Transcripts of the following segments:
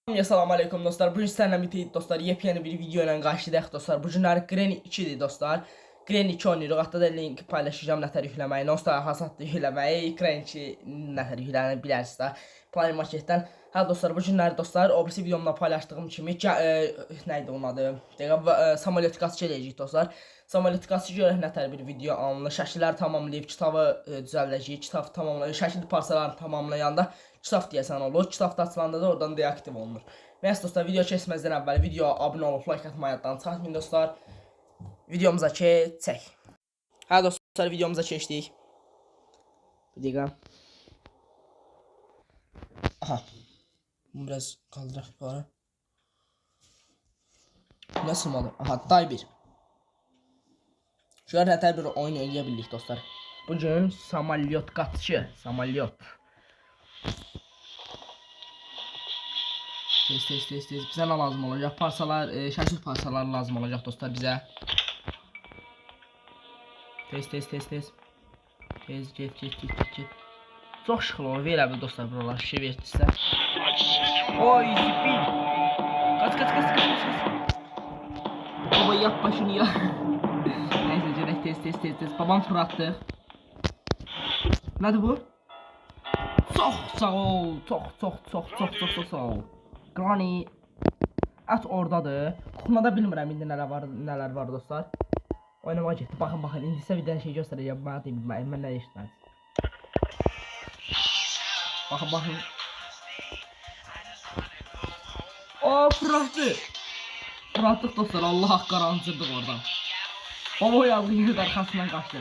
Assalamu alaikum dostlar. Bugün sizlerle birlikte dostlar yepyeni bir video ile karşıdayıq dostlar. Bu günler Granny 2'dir dostlar. Granny 2 oynayırıq. Hatta da link paylaşacağım nətər yükləməyi, nostar hasatlı yükləməyi, Granny 2 nətər yüklənir bilərsiniz də. Play marketdən. Hə dostlar, bu günlər dostlar o birisi videomda paylaşdığım kimi neydi onun adı? Samolyotikası eləyəcəyik dostlar. Samolyotikası görək nətər bir video alınır. Şəkilləri tamamlayıb kitabı düzəldəcəyik. Kitab tamamlayıb şəkil parçalarını tamamlayanda kitab deyəsən olur. Kitab da açılanda da oradan deaktiv olunur. Nəysə dostlar, video keçməzdən əvvəl videoya abunə olub like atmayı yaddan çıxartmayın dostlar. Videomuza keçək. Hə dostlar, videomuza keçdik. Bir dəqiqə. Aha. Bunu biraz kaldıraq yukarı. Nasıl malı? Aha, day 1. Şöyle nətər bir oyun eləyə bildik dostlar. Bugün samolyot qaçışı. Samolyot. Tez. Bizə nə lazım olacaq? Parçalar, şəkil parçaları lazım olacaq dostlar bizə. Tez. Tez, get. Çox şıxlı olur, verə bil dostlar buralar, şişə verdirsə. Oy, zibin. Kaç. Baba yap başını ya. Neyse canım, tez. Babam fırlattı. Nədir bu? Çox sağ ol. Çox sağ ol. Granny. At oradadır. Kuxmada bilmirəm indi nələr var dostlar. Oynamağa getdi. Baxın. İndi sizə bir dənə şey göstərəcəm. Mənə deyim, mən nə eşitmədim. Bakın. Aa, fırlattık dostlar. Allah hakkı arancırdık oradan. Baba uyandı, yürüdü arkasından kaçtı.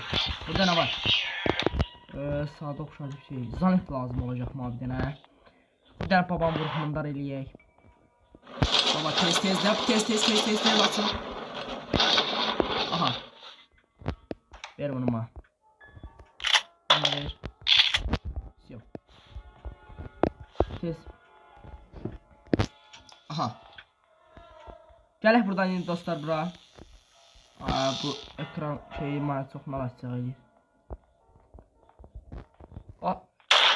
Burada ne var? Sağda oxşar bir şey. Zanet lazım olacaq bir dənə. Bir dənə babam vurğumundar eləyək. Baba tez açın. Aha. Ver bunu bana. Ver. Tez. Aha. Gələk buradan indi dostlar bura. Bu ekran şeyi mənə çox narahat eləyir.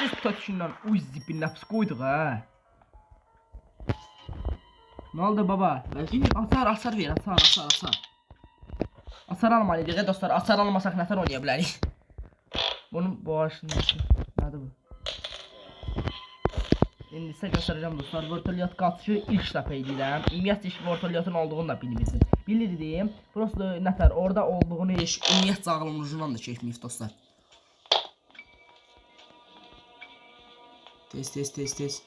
Biz töküşündən uy zibin nəfs qoyduq hə. Nə oldu baba? Açar ver. Açar almalıyıq dostlar. Açar almasaq nətər oynaya bilərik. Bunun başında nədir bu? İndi sizə göstərəcəm dostlar, vertolyot qaçışı ilk dəfə edirəm. Ümumiyyətlə ki, vertolyotun olduğunu da bilmirdim. Bilirdim, prosto nətər orada olduğunu heç ümumiyyətcə ağlımın ucundan da keçməyib dostlar. Tez.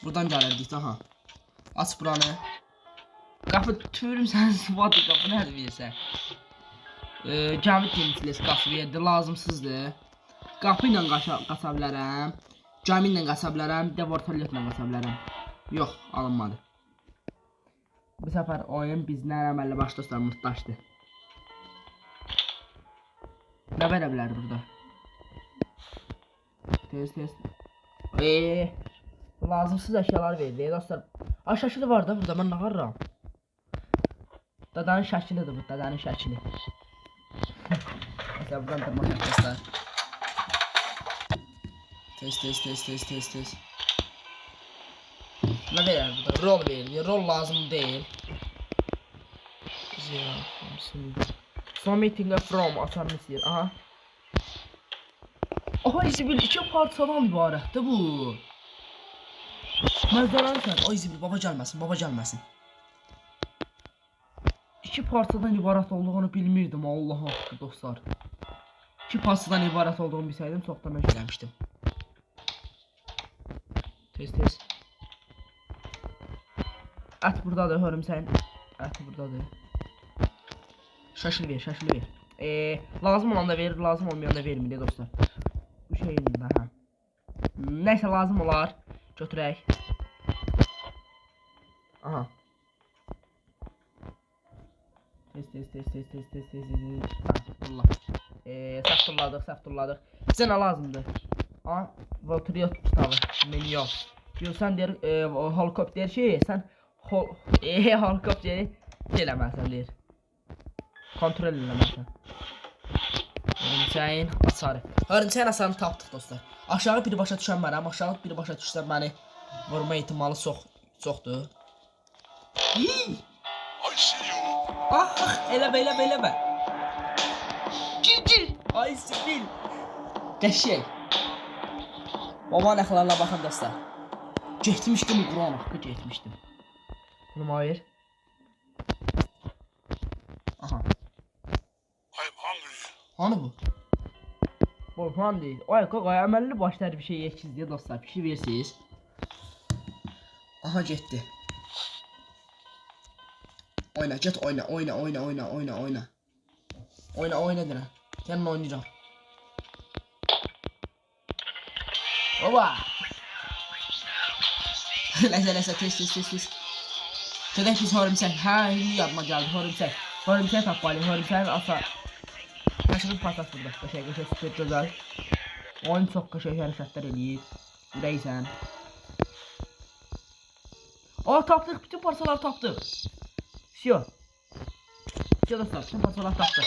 Buradan gəlirdik daha. Aç buranı. Qapı tüyürüm sən sıvadı qapı nədir bilirsən? Gəmi temizləs qapı verdi, lazımsızdır. Qapı ilə qaça bilərəm. Gəmi ilə qaça bilərəm. Bir də vertolyotla qaça bilərəm. Yox, alınmadı. Bu səfər oyun bizlə əməlli baş dostlar mutlaşdı. Nə verə bilər burada? Tez. Lazımsız əşyalar verdi dostlar. Ay şəkili var da burada, mən nə qarıram? Dadanın şəkilidir bu, dadanın şəkili. Mesela buradan tırmak dostlar. Tez. Ne verir burada? Rol veriyor. Rol lazım değil. Submitting from açar mısın? Aha. Aha İzibil 2 parçadan ibarətdir bu. Məzələnsən. Ay İzibil baba gəlməsin. 2 parçadan ibarət olduğunu bilmirdim, Allah haqqı dostlar. 2 parçadan ibarət olduğunu bilsəydim çoxdan öyrənmişdim. Tez. Ət buradadır, hörümsən. Ət buradadır. Şəkil ver. Lazım olanda verir, lazım olmayanda vermir dostlar. Bu şey elində, hə. Nəysə lazım olar. Götürək. Aha. Tez. Allah. Səhv turladıq. Bizə nə lazımdır? Ha, vertolyot kitabı. Menü yox. Sən deyir, helikopter şey, sən helikopteri eləməsən deyir. Kontrol eləməsən. Hörümçəyin açarı. Hörümçəyin açarını tapdıq dostlar. Aşağı bir başa düşən mənəm, aşağı bir başa düşsən məni Vurma ihtimali çoxdur. I see you. Ah, eləmə. Gir. Ay spil. Qəşəng. Babanın əxlarına baxın dostlar. Getmişdim Quran haqqı getmişdim. Bunu hayır. Aha. I'm hungry. Hani bu? Orhan değil. Ay kaka əməlli başlar bir şey yekiz diye dostlar. Bir şey versiniz. Aha getdi. Oyna get oyna. Oyna deyirəm. Gəlin oynayacağım. Oba. Ləsə tez. Gedək biz hörümçək. Hə, indi yadıma gəldi hörümçək. Hörümçək tapmalıyıq. Hörümçəyin asa. Kaçırıb patlat burada. Qəşəng super gözəl. Oyun çox qəşəng hərəkətlər eləyir. Ürəksən. Tapdıq. Bütün parçaları tapdıq. Всё. Всё dostlar. Bütün parçaları tapdıq.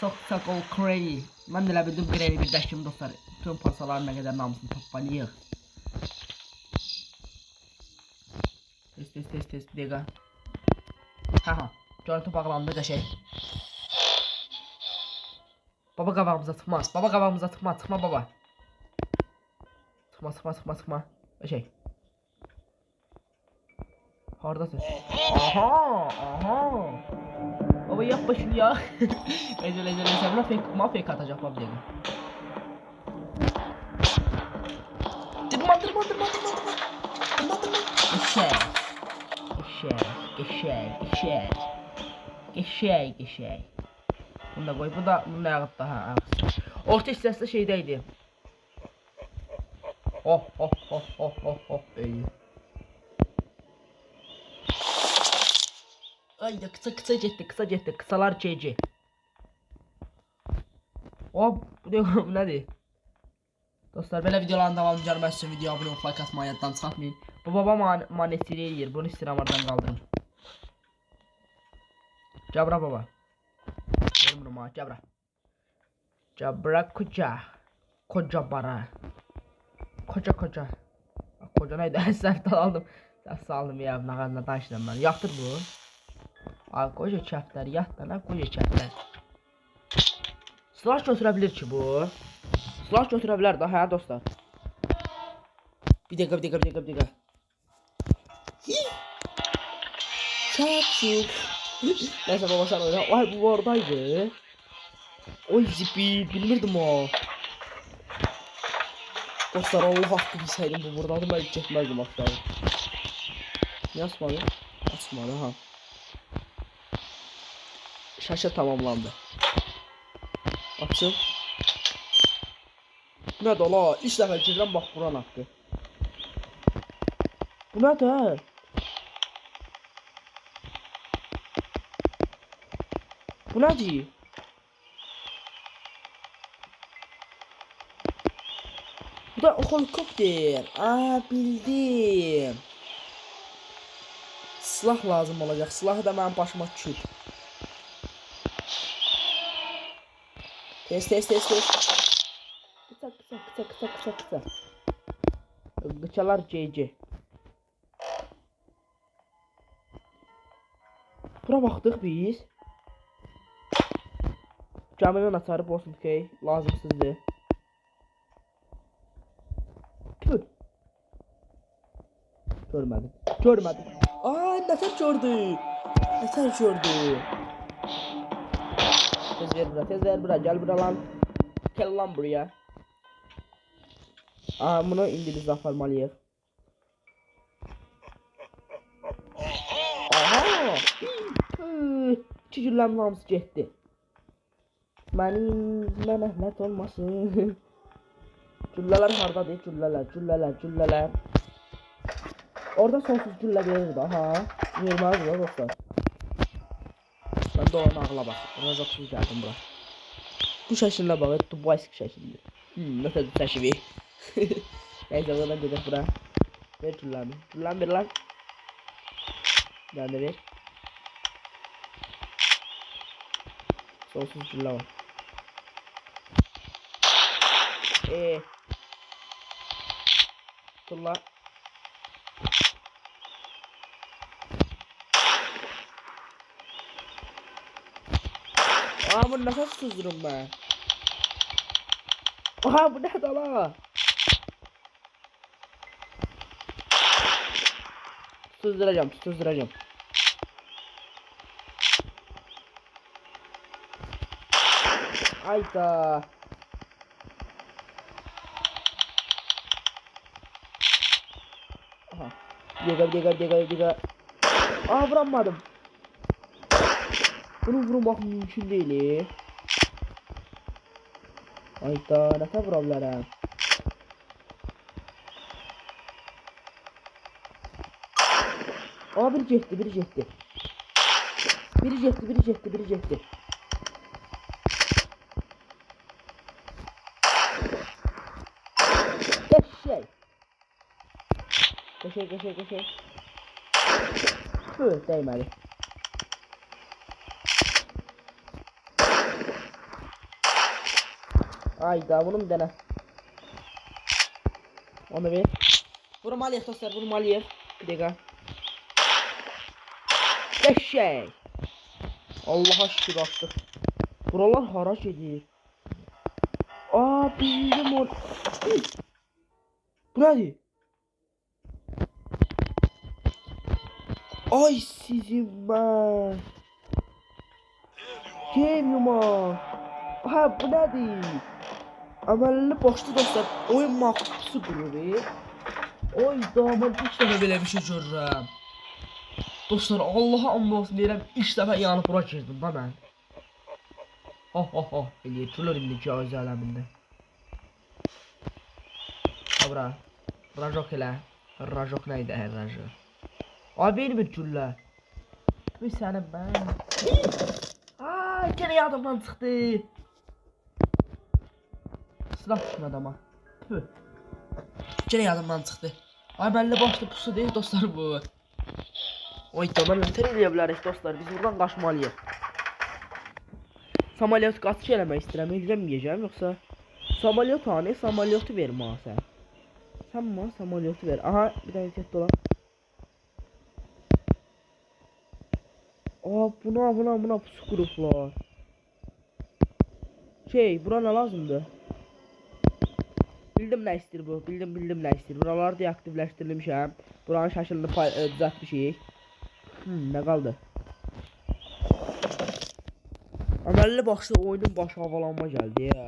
Çox sağ ol Granny. Mən də elə bildim Granny bir dəşkim dostlar. Bütün parçaların nə qədər namusunu tapmalıyıq. Tez bir dəqiqə. Haha. Görüntü bağlandı qəşəng. Baba qabağımıza çıxmaz. Çıxma baba. Çıxma. Qəşəng. Hardasın? Aha. Baba yap başını ya. Neyse buna fake atacak baba dedi. Dırman. Geçey. Bunu da koy. Bunun ayakta ha. Orta hissesi şeydeydi. Oh. İyi. Ayda kısa getdi. Kısalar CC. Hop, bu nədir? Dostlar, belə videoların davamını görmək üçün videoya abunə olub like atmayı yaddan çıxartmayın. Bu baba monetize eləyir. Bunu istəyirəm oradan qaldırın. Cabra baba. Verin bunu bana, cabra. Cabra koca bara. Koca. Koca neydi? Səhvdən aldım. Səhv saldım ya. Nağazına danışdım ben. Yaxdır bu. Ay koca çəftlər. Yatdana koca çəftlər. Silah götürebilir ki bu. Silah götürebilir daha ya dostlar. Bir dakika. Şapşuk. Neyse baba sen oyna. Ay bu oradaydı. Oy zipi bilmirdim o. Dostlar Allah hakkı bilseydim bu buradaydı ben çekmezdim aşağı. Ne asmadı? Asmadı ha. Şaşı tamamlandı. Açın. Ne de la? 3 dəfə girirəm bax Quran haqqı. Bu nədir? Bu nədir? Bu da helikopter. Aa bildim. Silah lazım olacaq. Silahı da mənim başıma düşür. Tez. Kısa. Gıçalar CC. Bura baxdıq biz. Caminin açarı olsun ki lazımsızdır. Görmedim. Aa nətər gördü. Tez ver bura. Gel bura lan. Gel lan buraya. Aa bunu İngiliz aparmalıyıq. Aha! Çigirlərin hamısı getdi. Mənimlə nəhlət olmasın. Güllələr hardadır? Güllələr. Orada sonsuz güllə verirdi aha. Verməz var dostlar. Ben de ona ağla bak. Razaksız geldim bura. Bu şəkildə bax, Dubai şəkildə. Ne kadar təşvi. Neyse oradan gedək bura. Ver gülləmi. Gülləm ver lan. Ben de ver. Sonsuz güllə var. Tulla. Aa bunu nasıl sızırım ben? Aha bu ne dala? Sızdıracağım. Hayda. Aha. Diga. Aa vuramadım. Bunu vurmak mümkün değil. Hayda nasıl vurabilirim? Aa biri çekti. Biri çekti. Geçey. Hı değmedi. Hayda bunu bir dene. Onu bir. Vurmalıyız dostlar vurmalıyız. Bir dakika. Geçey. Allah'a şükür açtık. Buralar haraç ediyor. Aa bildim onu. Bu nedir? Ay sizin ben. Geliyorum ha. Ha bu nedir? Amelli boştu dostlar. Oyun mahpusu kuruyor. Oy damat hiç defa böyle bir şey görürüm. Dostlar Allah'a and olsun deyirəm ilk dəfə yanıb bura girdim da mən. Ha eləyirlər indi caiz aləmində. Abra. Rajok elə. Rajok nə idi rajok? Ay benim bir güllə. Bir sənin ben. Aa gene yadımdan çıxdı. Silah düşmədi ama. Tüh. Gene yadımdan çıxdı. Ay mənlə başlı pusu deyil dostlar bu. Oy tamam nətər eləyə bilərik dostlar. Biz buradan qaçmalıyıq. Samolyot qaçış eləmək istəyirəm. Eləyəcəm yoxsa samolyot hani samolyotu ver mənə sən. Sən mənə samolyotu ver. Aha bir dənə ket dola. Aa buna pusu qurublar. Bura nə lazımdır? Bildim nə istəyir bu. Bildim nə istəyir. Buraları deaktivləşdirilmişəm. Buranın şəkilini düzəltmişik. Nə qaldı? Əməlli başlı oyunun başı havalanma gəldi ya.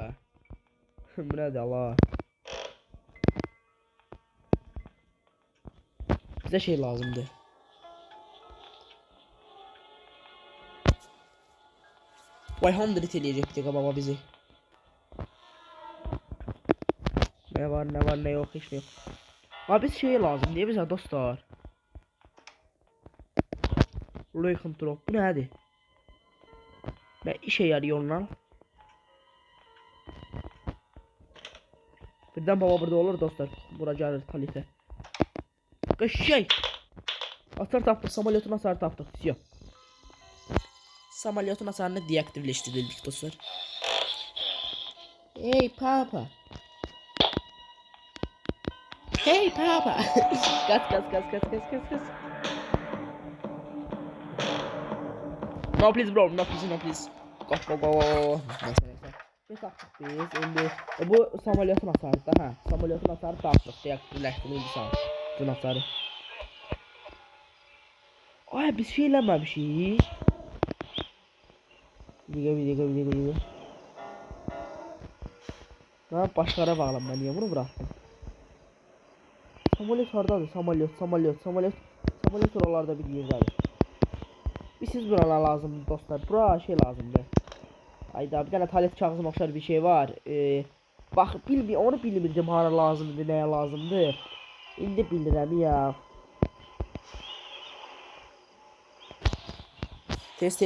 Bu nədir Allah? Bizə şey lazımdır. Vay 100 eləyəcəkdik baba bizi. Ne var ne yok hiç yok. Abi şey lazım diye bize dostlar. Leuken drop bu ne hadi? Ne işe yarıyor lan? Birden baba burada olur dostlar. Buraya kalite. Şey. Hasar taptık. Samolyotun hasar taptık. Yok. Samolyotun hasarını deaktivleştirdik dostlar. Hey papa. Hey papa. Kaç. No please bro, no please. Go. Ne taktık biz şimdi bu samolyotun hasarı da ha. Samolyotun hasarı taktık. Deaktivleştirildi samolyotun hasarı. Ay biz şey eləməmişik. Giga. Ben başlara bağlam ben niye bunu bıraktım? Samolyot hardadır? Samolyot oralarda bir yerdedir. Bir siz buna lazım dostlar. Bura şey lazımdır. Ayda bir tane talet kağıdına oxşar bir şey var. Bak onu bilmirdim hara lazımdır, nəyə lazımdır. İndi bilirəm ya. Test.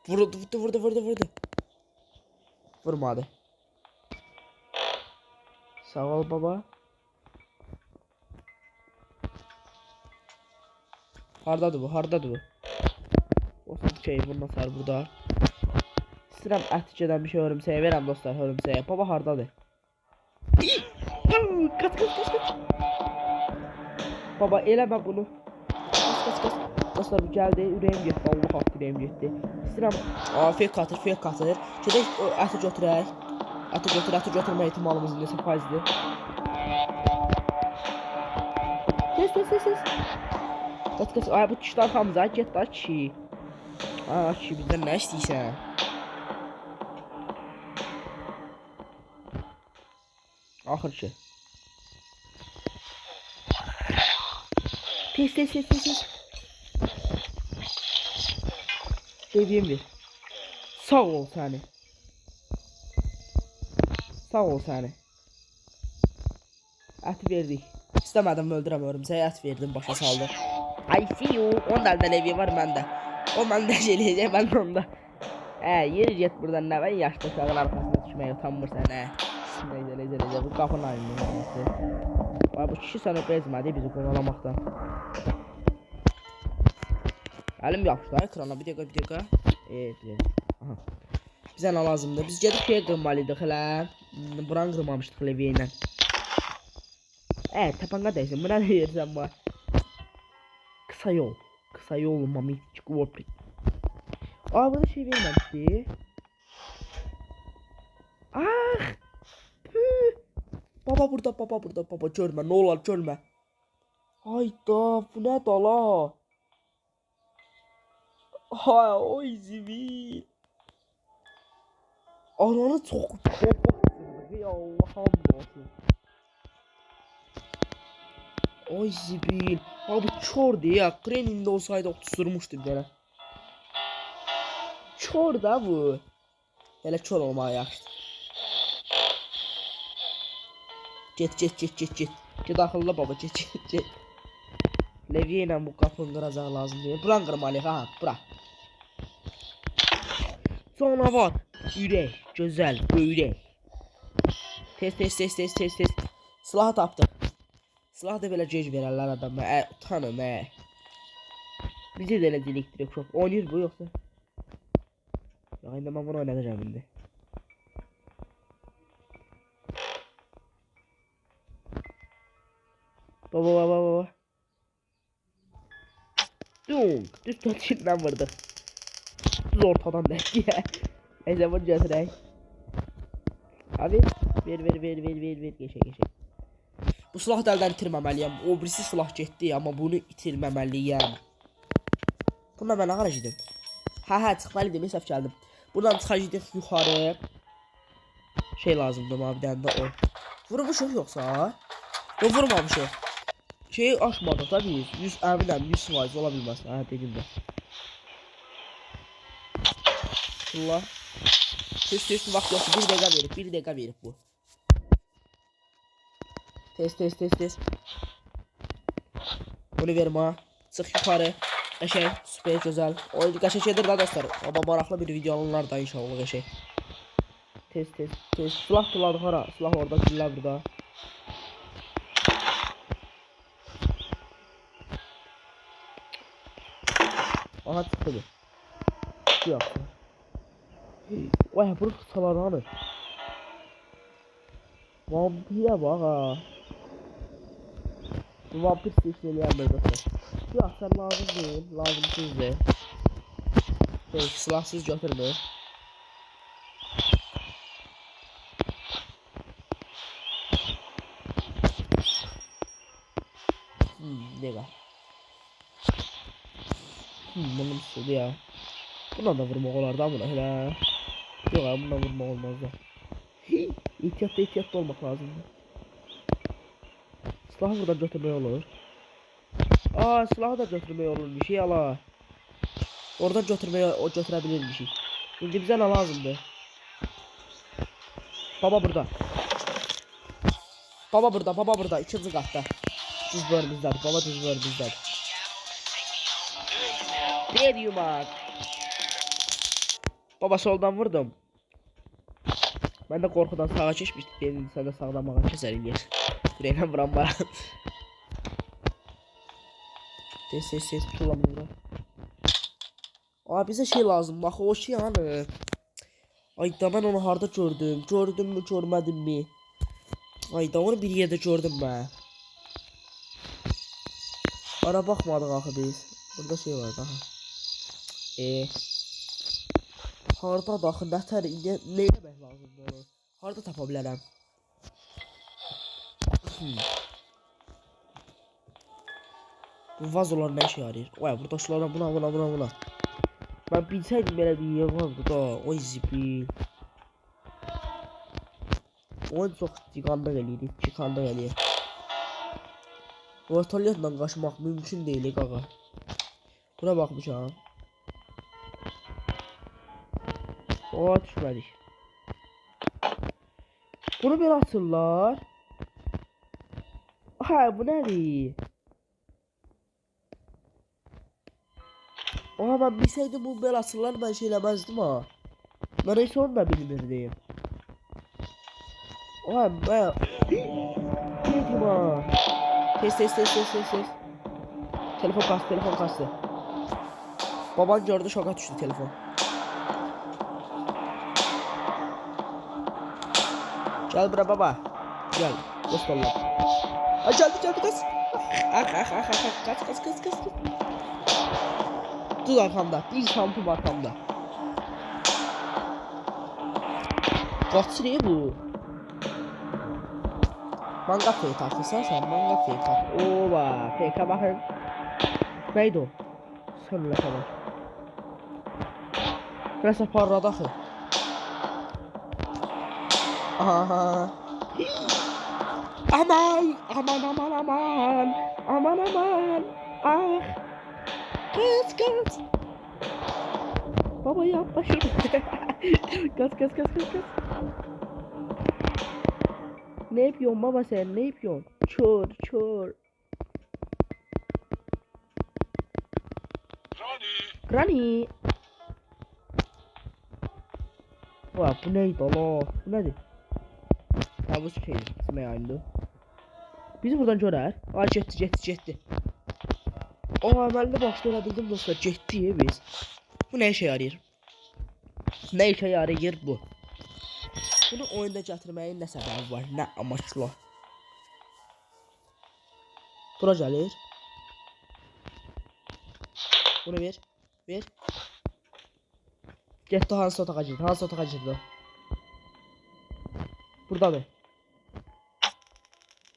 Vurdu. Vurmadı. Sağ ol baba. Hardadır bu? O şey bundan sar burada. İstəyirəm ətçədən bir şey hörümsəyə verəm dostlar, hörümsəyə. Baba hardadır? Kaç. Baba eləmə bunu. Kaç. Dostlar bu gəldi, ürəyim getdi, Allah haqqı ürəyim getdi. İstəyirəm, fake atır. Gedək əti götürək. Əti götürmə ehtimalımız neçə faizdir? Tez. Qaç. Ay bu kişi arxamıza get da kişi. Kişi bizdən nə istəyirsən? Axır ki. Tez. Dediğim bir. Sağ ol səni. Ət verdik. İstəmədim öldürəm örümcəyi, ət verdim, başa saldı. I see you. Onda da levi var məndə. O məndə eləyəcək, mən onda. Yeri get buradan, nə mən yaşlı uşağın arxasına düşməyə utanmırsan, Necə, bu qapının ayında. Bu kişi sənə bezmədi bizi qovalamaqdan. Əlim yapışdı ekrana, bir dəqiqə. Aha. Bizə nə lazımdır? Biz gedib şey qırmalıydık elə. Buranı qırmamışdıq levi ilə. Tapanqa deyəsən, buna nə deyirsən bu? Kısa yol mamik warping. Burada şey verməmişdi. Baba burada, görmə, nə olar, görmə. Hayda, bu nə dala? Oy zibil. Ananı çox ya Allah'ım olsun. Oy zibil. Abi çordu ya. Kreninde olsaydı otusturmuştu bir tane. Çor da bu. Hele çor olmaya yaxşı. Get. Get akıllı baba, get. Levi ilə bu qapını qıracaq lazım deyil. Buran qırmalıyıq ha, bura. Canavar, ürək, gözəl, böyrək. Tez. Silahı tapdıq. Silah da belə gec verərlər adamı. Utanım, Bizi də elə elektrik şok. Oynayır bu yoxsa? Ya indi mən bunu oynadacağım indi. Baba. Düz təkildən vurdıq. Düz ortadan belki ya. Neyse bunu götürək. Abi ver geçək. Bu silahı da əldən itirməməliyəm. O birisi silah getdi amma bunu itirməməliyəm. Buna mən ağara gedim. Hə çıxmalıydım, səhv gəldim. Buradan çıxacağıq yuxarı. Şey lazımdır bir dənə də o. Vurmuşuq yoxsa? Yox vurmamışıq. Şeyi aşmadıq da biz. 100 əminəm 100% ola bilməz. Dedim də. Allah. Tez vaxt yoxdur. Bir dəqiqə verib bu. Tez. Bunu vermə. Çıx yuxarı. Qəşəng, süper gözəl. Oyun qəşəng edir da dostlar. Amma maraqlı bir video alınlar da inşallah qəşəng. Tez. Silah tuladık hara. Silah orada, güllər burada. Aha çıktı bu. Şu yaptı. Vay bunu kısalar hani. Vampire bak ha. Bu vampir seçmeleyen bir dostlar. Yok sen lazım değil. Lazımsız de. Silahsız götürme. Ne var? Bunun üstü ya. Buna da vurmak olardı ama hele. Yok abi buna vurmak olmaz da. İhtiyatlı olmak lazım. Silahı buradan götürmeye olur. Silahı da götürmeye olur bir şey ala. Oradan götürebilir bir şey. Şimdi bize ne lazımdı? Baba burada. İkinci katta. Düz bölümüzden. Baba düz bölümüzden. Ne diyor bak? Baba soldan vurdum. Ben de korkudan sağa geçmiştim. Dedim sen de sağdan bana keserim yer. Buraya vuran var. Ses tutulamıyor. Bize şey lazım. Bak o şey hani. Ayda ben onu harda gördüm. Gördüm mü görmedim mi? Ayda onu bir yerde gördüm ben. Ara bakmadık axı biz. Burada şey var daha. Harda daxı nətər nə etmək lazımdır onu? Harda tapa bilərəm? Bu vazolar nə işə yarayır? Vay, burada şulara buna. Ben bilseydim belə bir yer vardı da, oy zibil. Oyun çox çıxanda gəlir. Ortalıqdan qaçmaq mümkün deyil qaqa. Buna baxmışam. Oha, düşmədik. Bunu bir atırlar. Ha, bu nədir? Oha, ben bilseydim bu belə atırlar, ben şey eləməzdim ha. Ben hiç onu da bilmirdim. Oha, ben... Neydim ha? Ses. Telefon kastı. Baban gördü, şoka düştü telefon. Gel bura baba. Gel. Dost olalım. Ay, geldi kız. Kaç. Dur arkamda. Bir şampum arkamda. Kaçırıyor bu. Manga fake atırsan sen, manga fake at. Oba, fake'e bakın. Neydi o? Sonuna kadar. Neyse, parladı axı. Aha. Aman. Ah. Kaç. Baba yapma şunu. Kaç. Ne yapıyorsun baba sen? Ne yapıyorsun? Çor. Granny. Vay, bu neydi Allah? Bu nedir? Ha, bu şey. İsmi aynı. Bizi buradan görer. Ay, getdi. O əməlli başda elə bildim dostlar, getdik biz. Bu nə işə yarayır? Nə işə yarayır bu? Bunu oyunda gətirməyin nə səbəbi var? Nə amaçla? Bura gəlir. Bunu ver. Getdi, hansı otağa girdi? Buradadır.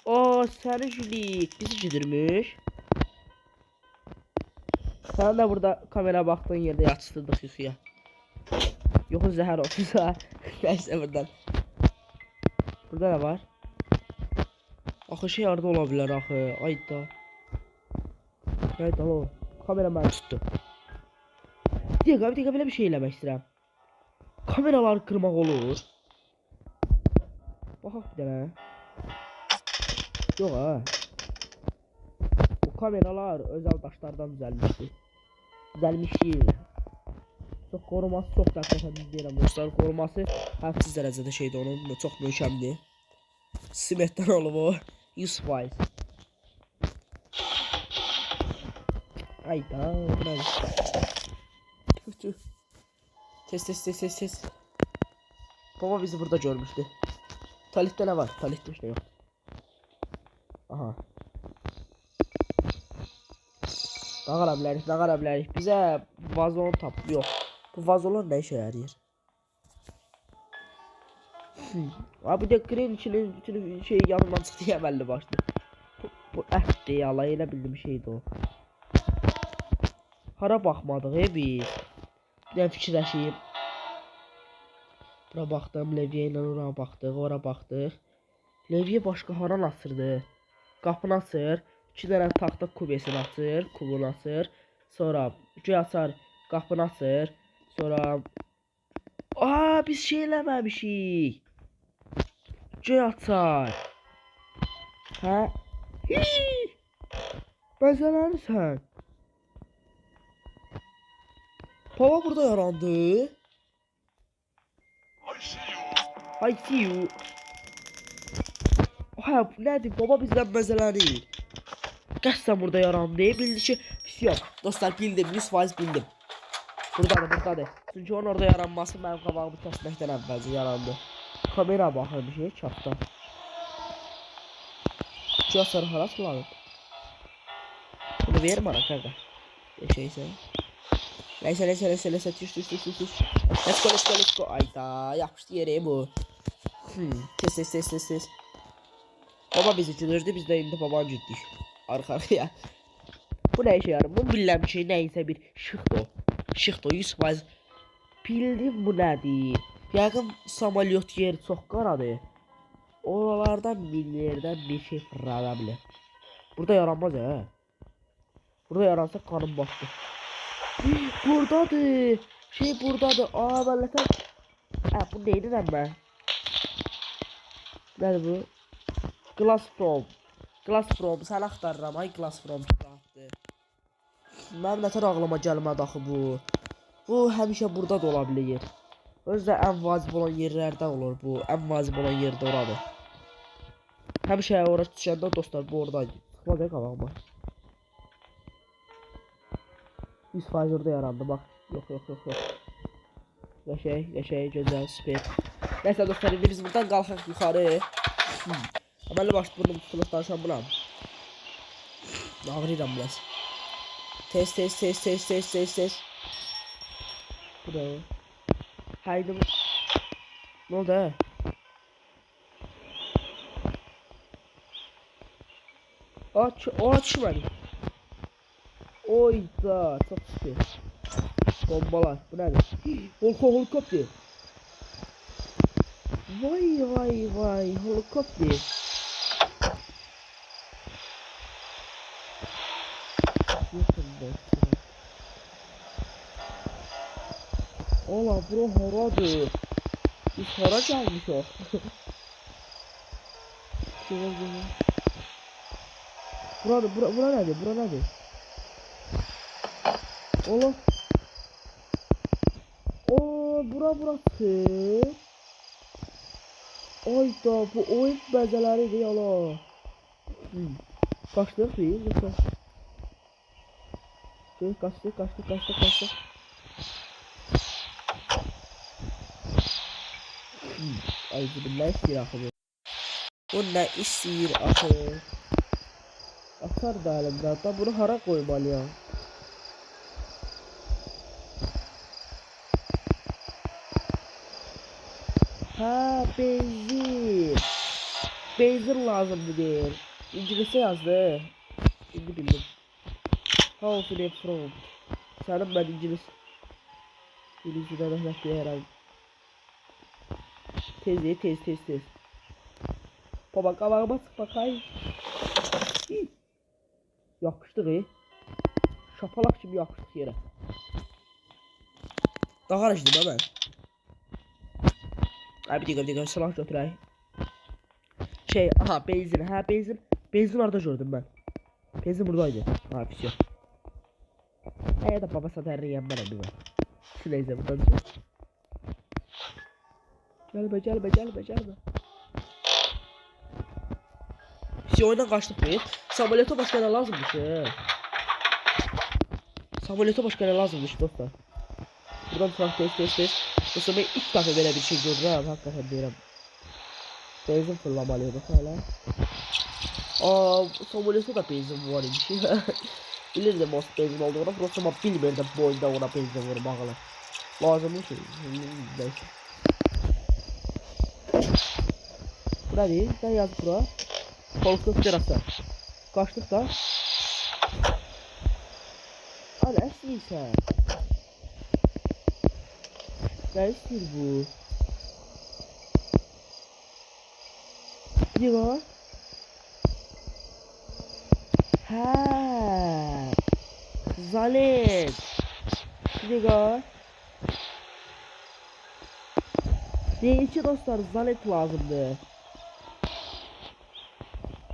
O, səni Julik. Bizi gidirmiş. Sen de burada kamera baktığın yerde yatıştırdık yuxuya. Yoxu zəhər olsa. Neyse buradan. Burada ne var? Axı şey orada ola bilər axı. Ayda. Ayda o. Kamera məni tutdu. Bir dəqiqə belə bir şey eləmək istəyirəm. Kameraları kırmaq olur. Baxaq bir dənə. Yox ha. Bu kameralar özel daşlardan düzəlmişdir. Çok koruması çok dəqiqətən deyirəm dostlar. Koruması hədsiz dərəcədə şeydir onun. Çox möhkəmdir. Simetdən olub o. 100%. Ayda. Tüh. Tez. Baba bizi burada görmüşdü. Talikdə nə var? Talikdə bir şey yox. Aha. Dağara bilərik. Bizə vazon tap. Yox. Bu vazolar nə işə yarayır? Abi de kren içinin bütün şey yanından çıxdı ya, belli başlı. Bu əhdi alay elə bildim şeydi o. Hara baxmadıq biz. Bir də fikirləşib. Bura baxdım, Leviyə ilə ora baxdıq, Leviyə başqa haran asırdı. Qapını açır, 2 dənə taxta kubesini açır, kubunu açır. Sonra göy açar, qapını açır. Sonra biz şey eləməmişik. Göy açar. Hə? Bəzələnirsən. Baba burada yarandı. I see you. Ha, bu nədir? Baba bizdən məzələnir. Qəsdən burada yarandı. Bildi ki, pis dostlar, bildim, 100% bildim. Buradadır. Çünki onun orada yaranması mənim qabağımı kəsməkdən əvvəlcə yarandı. Kamera baxır bir şey, çapda. Göy açarı hara sulanıb? Bunu verim ana, qaqa. Şeyse. Neyse düş. Let's go. Ayda yapıştı yere bu. Tez. Baba bizi cüdürdü biz de indi baban cüddük. Arkaya. Bu ne işe yarar? Bu bilmem şey neyse bir şıxdı 100%. Bildim bu nədir? Yəqin samolyot yeri çox qaradır. Oralardan bir yerden bir şey fırlana bilər. Burada yaranmaz ha. Burada yaransa kanım bastı. Buradadır. Şey buradadır. Aa ben zaten. Bu neydi lan ben? Nədir bu? Glass from. Sən axtarıram. Ay Glass from çıxartdı. Mənim nətər ağlıma gəlmədi axı bu. Bu həmişə burada da ola bilər. Özdə ən vacib olan yerlərdə olur bu. Ən vacib olan yerdə oradır. Həmişə ora düşəndə dostlar bu oradaydı. Çıxmaz ya qabağıma. 100% orada yarandı bak. Yok. Yaşay gözəl süper. Neyse dostlar indi biz buradan qalxaq yuxarı. Əməlli başlı bunu tutulub danışamıram. Ağrıyıram biraz. Tez. Bu da o. Haydi. Ne oldu ha? Aç beni. Oyda çok süper. Bombalar. Bu nedir? Helikopter. Vay helikopter. Ola bura haradır? Biz hara gəlmişik? Bura nədir? Ola. Burası. Ayda bu oyun bəzələridir yala. Qaçdıq biz yoxsa? Qaçdıq. Ay billah istəyir axı bu. Bu nə istəyir axı? Atar da əlimdə. Da bunu hara qoymalıyam? Ha benzin. Benzin lazımdı deyir. İngilizce yazdı. Şimdi bildim. How to get from. Sanırım ben İngiliz. İngilizceden öğrettiği herhalde. Tez. Baba kabağıma sık bakayım. Yapıştık şapalak gibi yapıştık yere. Daha araştırdım hemen. Abi bir dakika silah götüreyim. Aha benzin. Benzin orada gördüm ben. Benzin buradaydı. Ha pis yok. Ya da baba satarını yenmem bir ben. Şurayı buradan Gelme. Şey oyundan kaçtık mı? Samolyota başka ne lazımmış ya? Dostlar. Buradan falan test. Dostlar ben ilk defa böyle bir şey gördüm ha. Hakikaten diyorum. Benzin fırlamalıydı hala. Samolyota da benzin var imiş. Bilirdim o benzin olduğunu. Burası ama bilmirdim bu oyunda ona benzin vurmağını. Lazımlı şey. Neyse. Bura değil. Sen yaz bura. Koltuk terasa. Kaçtık da. Hadi esniysen. Ne istiyor bu? Ne var? Zalet. Ne var? Ne için dostlar zalet lazımdı.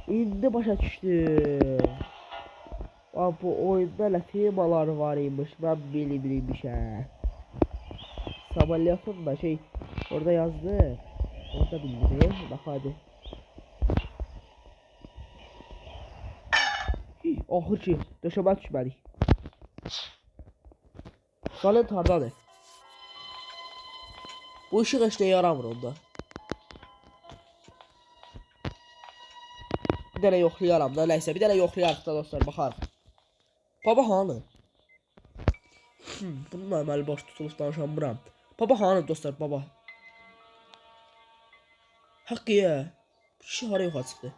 İndi başa düştü. Bu oyunda ne temalar varmış ben bilmiş ha. Samolyotun da orada yazdı. Orada bildi. Bak hadi. Ahır ki döşəmə düşmədik. Zalet hardadır? Bu ışık işte yaramır onda. Bir dənə yoxlayaram da nəysə bir dənə yoxlayarıq da dostlar baxarıq. Baba hanı? Bununla əməli baş tutulub danışamıram. Baba hanı dostlar, baba? Haqqı ya. Bu kişi hara yoxa çıxdı?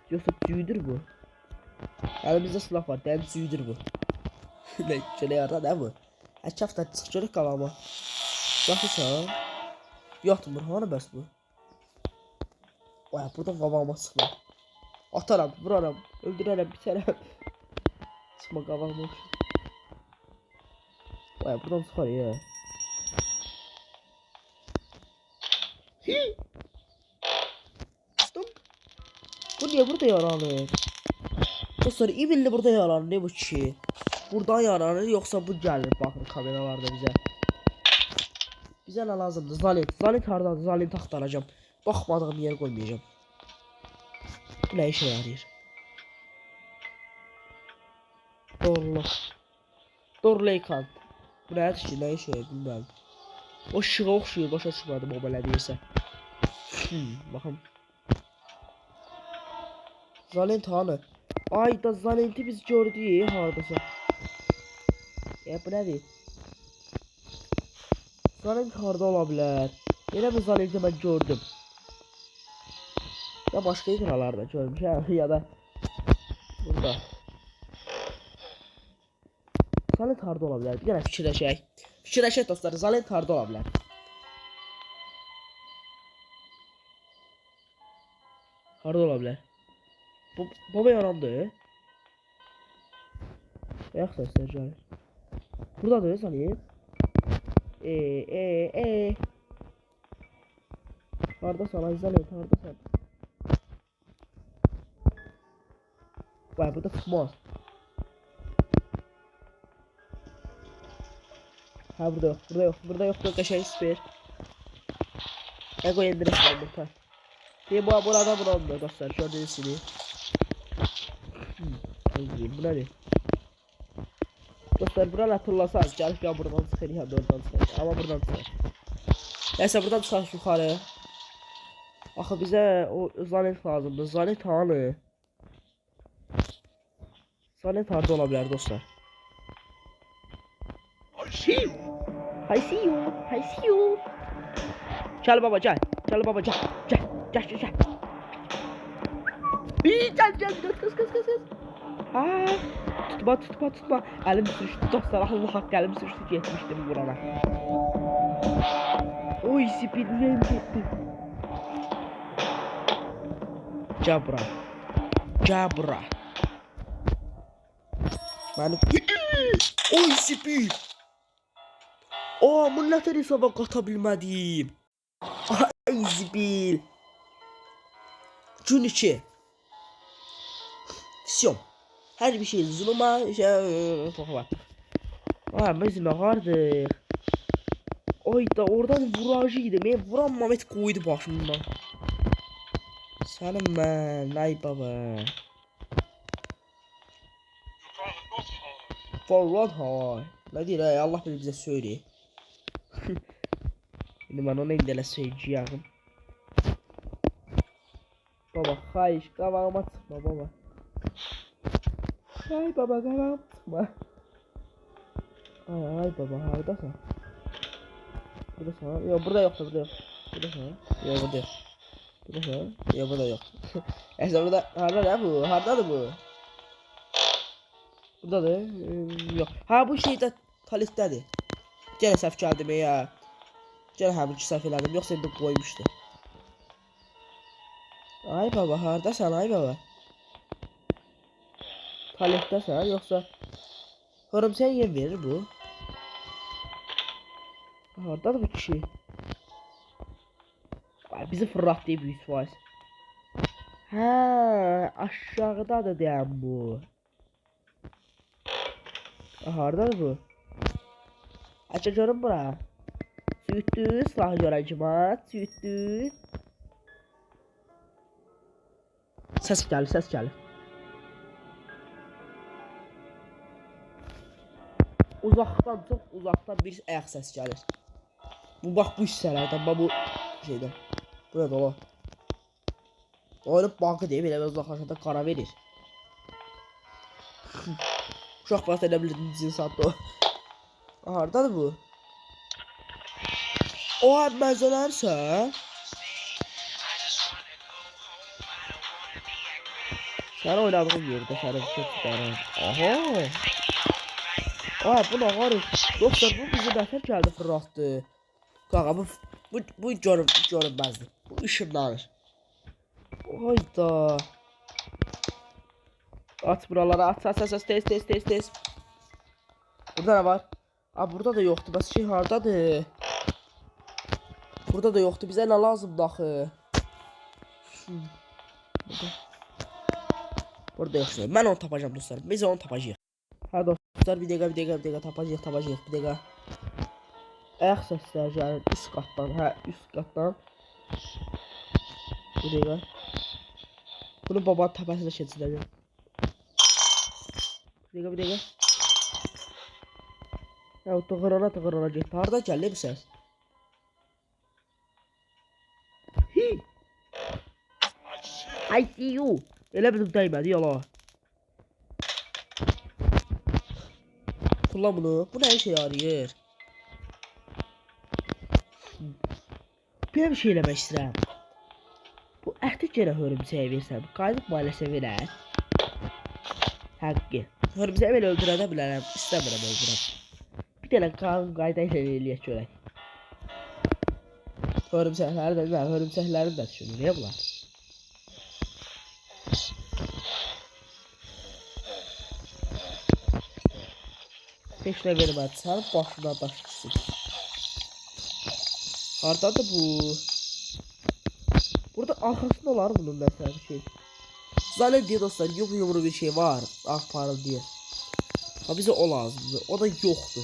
Yoxsa cüyüdür bu? Əlimizdə silah var, dəm cüyüdür bu. Şöyle yarda ne bu? Əçafda çıx görək qalama. Yaxşısan? Yatmır, hanı bəs bu? Vay, buradan qavağıma çıxma. Ataram, vuraram, öldürərəm, bitərəm. Çıxma qavağıma. Vay, buradan çıxar ya. Bu niye burada yaranır? Dostlar, İbilli burada yaranır, ne bu ki? Buradan yaranır, yoksa bu gəlir, baxın kameralarda bizə. Bizə nə lazımdır? Zalint. Zalint hardadır? Zalint axtaracağım. Baxmadığım yer qoymayacağım. Bu nə işə yarayır? Dorleykan. Bu nədir ki? Nə işə yarayır? Bilməm. O şığa oxşuyur, başa çıxmadım o belə deyirsə. Baxın. Zalint hanı? Ayda Zalint'i biz gördük hardasa. Bu nədir? Zalint harda ola bilər? Yenə bir Zalint'i mən gördüm. Ya başqa ikralarda görmüşəm ya da burada. Zalint harda ola bilər? Bir dənə fikirləşək. Fikirləşək dostlar, Zalint harda ola bilər? Harda ola bilər? Baba yarandı. Ayak sesleri gəlir. Buradadır Zalint. Hardasan ay Zalint, hardasan? Vay, burada tutmaz. Ha, burada yok, burada yok, burada yok, burada şey spare. Ego indirişler burada. Bir bu burada bunu olmuyor dostlar, gördüğünüz gibi. Bu ne? Dostlar buradan hatırlasak, gəlib ya buradan çıxır ya da oradan çıxır. Ama buradan çıxır. Neyse buradan çıxaq yuxarı. Axı bizə o Zalint lazımdır. Zalint hanı? Zalint harda ola bilər dostlar? I see you. I see you. I see you. Gel baba gel. Gel baba gel. Gel. Gel gel gel. Gel gel gel kız kız kız kız. Aa, tutma. Elim sürüştü dostlar. Allah hakkı elim sürüştü, getmişdim burana. Oy spinlem gitti. Cabra. Cabra. Beni... Oy spin. Millet hesaba qata bilmədim. Ay zibil. Gün 2. Всё. Her bir şey zuluma var. Biz ne vardık? Ayda oradan vuracıydı. Ben vuran Mehmet koydu başımdan. Senin ben ay baba. You can't not hide. For what high? Ne diyor ya, Allah bilir bize söyle. Şimdi ben ona indele söyleyeceğim. Baba hayır, kavağıma çıkma baba. Ay baba kavağıma çıkma. Ay baba haradasın? Burada sana. Yok burada yok, burada yok. Burada sana. Yok burada yok. Burada sana. Yok burada yok. Neyse burada harda ne bu? Hardadır bu? Buradadır. Yok. Ha bu şeydə Talitdədir. Gene səhv gəldim ya. Gene həmin ki səhv elədim. Yoxsa indi qoymuşdu. Ay baba hardasan ay baba? Talitdəsən yoxsa hörümçəyə yem verir bu? Hardadır bu kişi? Ay bizi fırlatdı büyük faiz. Ha aşağıdadır deyəm bu. Hardadır bu? Açın görün bura. Sütü silah görəcəm, sütü. Ses gəlir, ses gəlir. Uzaqdan, çox uzaqdan bir ayaq səs gəlir. Bu bax bu hissələrdən, bax bu şeydən. Bu nə dolu? Oyunun bankı deyib, elə uzaqlaşanda qara verir. Uşaq vaxt elə bilirdiniz insatda o. Hardadır bu? O məzələrsə. Sen oynadığın yerde sana bir şey tutarım. Aha. Ay bu ne var? Dostlar bu bizi nətər gəldi fırlatdı. Qaqa bu görünməzdir. Bu ışınlanır. Hayda. At buralara at tez. Burada ne var? Aa burada da yoktu. Bəs şey hardadır? Burada da yoktu. Bizə nə lazımdı axı? Burada yok. Ben onu tapacağım dostlar. Biz onu tapacağız. Ha dostlar bir dakika tapacağız bir dakika. Ayak sesler gəlir üst kattan. Ha üst kattan. Bir dakika. Bunu babanın tepəsində keçirəcəm. Bir dakika. Ya tıqırana getdi. Hardan gəldi bu səs? I see you. Elə bizim dəymədi yala. Kullan bunu. Bu nə işe yarayır? Bir şey eləmək istəyirəm. Bu əhdi gərə hörümçəyə versəm. Qayıdıb mailəsə verər. Həqqi. Hörümçəyə belə öldürədə bilərəm. İstəmirəm öldürəm. Bir dənə qanun qayda ilə eləyək görək. Hörümçəklərin də düşünür. Niyə bunlar? Heç nə vermədi. Sənin başına daş düşsün. Hardadır bu? Burada arkasında olar bunun mesela bir şey. Zaten diye dostlar yumru bir şey var. Ah pardon diye. Ha bize o lazımdı. O da yoktu.